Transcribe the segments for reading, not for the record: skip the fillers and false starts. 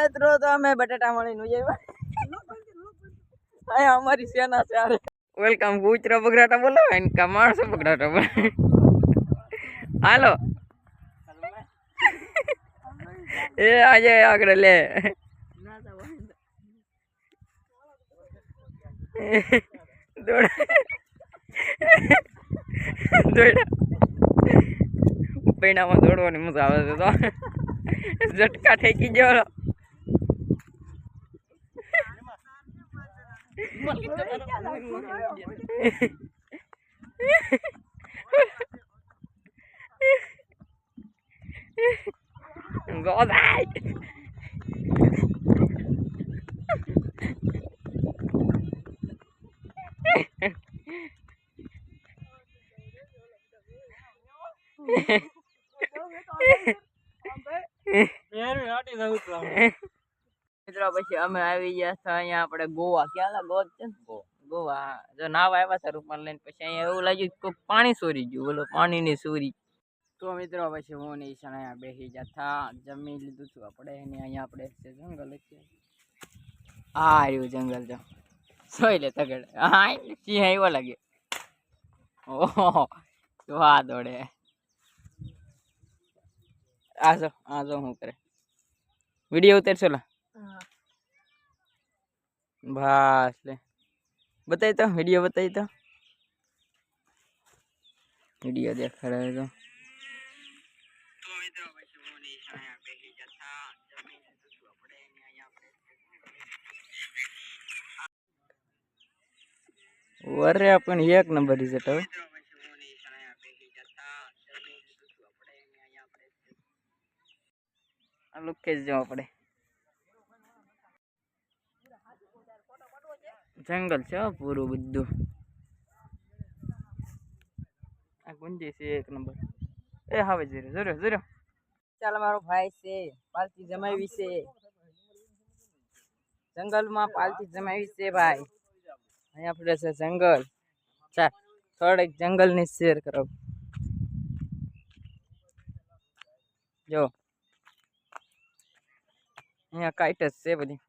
મિત્રો તો અમે બટાટા મળીને આવ્યા અમારી સેના છે વેલકમ કૂતરા બગડાટા બોલો ઇનકા માણસો બગડાટા બોલો હાલો એ આજે આગળ લે પૈણામાં દોડવાની મજા આવે છે તો ઝટકા ઠેકી ગયો મિત્રો પછી અમે આવી ગયા હતા અહીંયા આપણે ગોવા ક્યાં ગોવા જો નાવ આવ્યા હતા રૂપમાં લઈને પછી અહીંયા એવું લાગ્યું કે પાણી સોરી ગયું બોલો પાણીની સોરી તો મિત્રો પછી હું ને ઈશાન અહીંયા બેસી જતા જમી લીધું છું આપણે અને અહીંયા આપણે જંગલ છે આ રહ્યું જંગલ જો સોઈ લે તગડ હા સિંહ આવ્યો લાગે ઓહો તો આ દોડે આ જો શું કરે વિડીયો ઉતારશો લા બસ લે બતાવી તો વિડીયો બતાવી તો વિડીયો દેખાડે તો વરે પણ એક નંબર રિઝલ્ટ હવે આ લુકે જ જવા પડે જંગલ છે પૂરું બધું આ ગુંજી છે એક નંબર એ હવે જરો ચાલ મારો ભાઈ છે પાલતી જમાવી છે જંગલમાં પાલતી જમાવી છે ભાઈ અહીંયા આપણે છે જંગલ ચાલ થોડીક જંગલની શેર કરો જો અહીંયા કાઈટ જ છે બધી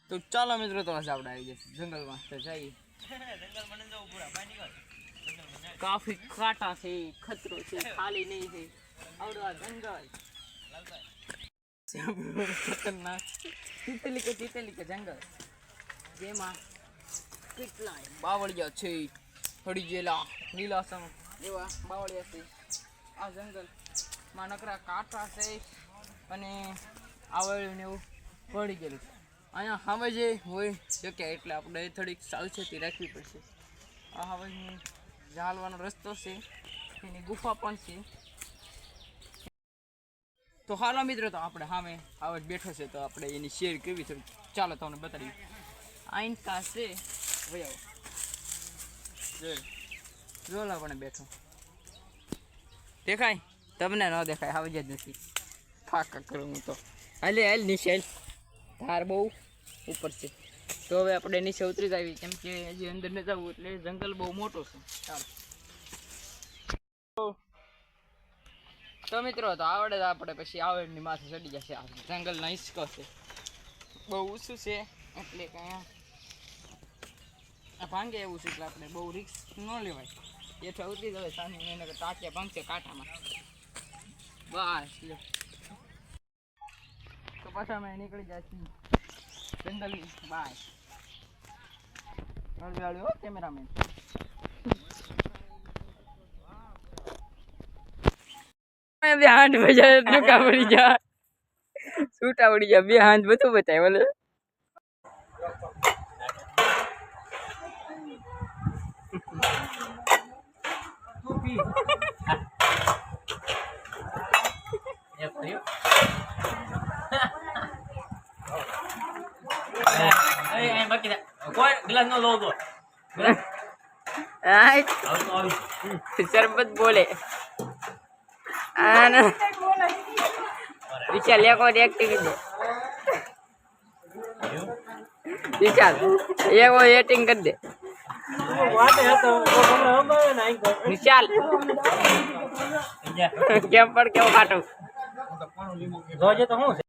તો ચાલો મિત્રો તો આજે આપણે આવી જશે જંગલમાં તો જઈએ કાફી કાંટા છે ખતરો છે ખાલી નહીં છે આવડો જંગલ ખતરનાક તીતલી કે જંગલ જેમાં કેટલાય બાવળિયા છે હળી ગયેલા લીલાસમ એવા બાવળિયા છે આ જંગલમાં નકરા કાંટા છે અને આવળ્યું ને એવું પડી ગયેલું છે અહીંયા હવે જે હોય શકે એટલે આપણે થોડીક સાવચેતી રાખવી પડશે આ હવે ચાલવાનો રસ્તો છે એની ગુફા પણ છે તો હાલો મિત્રો તો આપણે સામે આવે બેઠો છે તો આપણે એની શેર કરવી છે ચાલો તમને બતાવી આઈનકા છે ભાઈ જોલા પણ બેઠો દેખાય તમને ન દેખાય આવે જ નથી ફાકા કરું હું તો હાલ નીચે ધાર બહુ ઉપર છે તો હવે આપણે નીચે ઉતરી જ આવી કેમ કે હજી અંદર ન જવું એટલે જંગલ બહુ મોટો છે ચાલો તો મિત્રો તો આવડે આપણે પછી આવડની માથે ચડી જશે આ જંગલના હિંચકો છે બહુ ઊંચું છે એટલે કે અહીંયા ભાંગે એવું છે એટલે આપણે બહુ રિસ્ક ન લેવાય એઠા ઉતરી જવાય સામે એને ટાંચે ભાંગશે કાંટામાં બસ લે તો પાછા અમે નીકળી જાય જંગલી બાય હળવી હો કેમેરામેન બે હાથ બજાર ટૂંકા પડી જાય છૂટા પડી જાય બે હાથ બધું બતાય બોલે શરબત બોલે વિશાલ એક વાર એક્ટિંગ દે વિશાલ એક વાર એક્ટિંગ કરી દે વિશાલ કેમ પણ કેવું કાટું જોજે તો શું છે